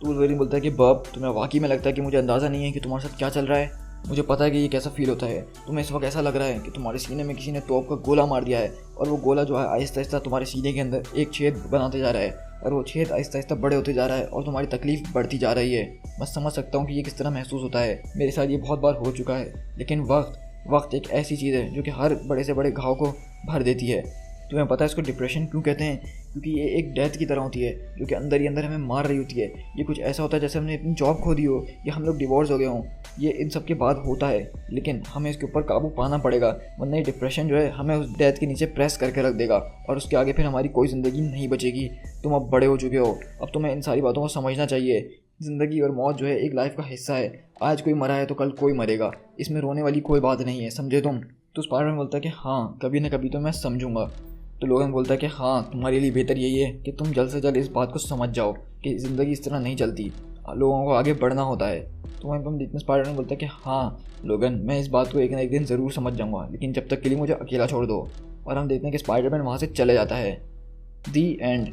तो वुल्वरीन बोलता है कि बब, तुम्हें वाकई में लगता है कि मुझे अंदाज़ा नहीं है कि तुम्हारे साथ क्या चल रहा है? मुझे पता है कि ये कैसा फील होता है। तुम्हें इस वक्त ऐसा लग रहा है कि तुम्हारे सीने में किसी ने तोप का गोला मार दिया है और वो गोला जो है आहिस्ता आहिस्ता तुम्हारे सीने के अंदर एक छेद बनाते जा रहा है और वो छेद आहिस्ता आहिस्ता बड़े होते जा रहा है और तुम्हारी तकलीफ बढ़ती जा रही है। मैं समझ सकता हूँ कि ये किस तरह महसूस होता है, मेरे साथ ये बहुत बार हो चुका है। लेकिन वक्त एक ऐसी चीज़ है जो कि हर बड़े से बड़े घाव को भर देती है। तुम्हें पता है इसको डिप्रेशन क्यों कहते हैं? क्योंकि ये एक डेथ की तरह होती है जो कि अंदर ही अंदर हमें मार रही होती है। ये कुछ ऐसा होता है जैसे हमने अपनी जॉब खो दी हो या हम लोग डिवोर्स हो गए हों। ये इन सब के बाद होता है, लेकिन हमें इसके ऊपर काबू पाना पड़ेगा, वरना ये डिप्रेशन जो है हमें उस डेथ के नीचे प्रेस करके रख देगा और उसके आगे फिर हमारी कोई ज़िंदगी नहीं बचेगी। तुम अब बड़े हो चुके हो, अब तुम्हें इन सारी बातों को समझना चाहिए। ज़िंदगी और मौत जो है एक लाइफ का हिस्सा है। आज कोई मरा है तो कल कोई मरेगा, इसमें रोने वाली कोई बात नहीं है, समझे तुम? तो स्पाइडरमैन बोलता है कि हाँ, कभी ना कभी तो मैं समझूंगा। तो लोगन बोलता है कि हाँ, तुम्हारे लिए बेहतर यही है कि तुम जल्द से जल्द इस बात को समझ जाओ कि ज़िंदगी इस तरह नहीं चलती, लोगों को आगे बढ़ना होता है। तो वहीं पर जितने स्पाइडरमैन बोलता है कि हाँ लोगन, मैं इस बात को एक ना एक दिन ज़रूर समझ जाऊँगा, लेकिन जब तक के लिए मुझे अकेला छोड़ दो। और हम देखते हैं कि स्पाइडरमैन वहाँ से चले जाता है। दी एंड।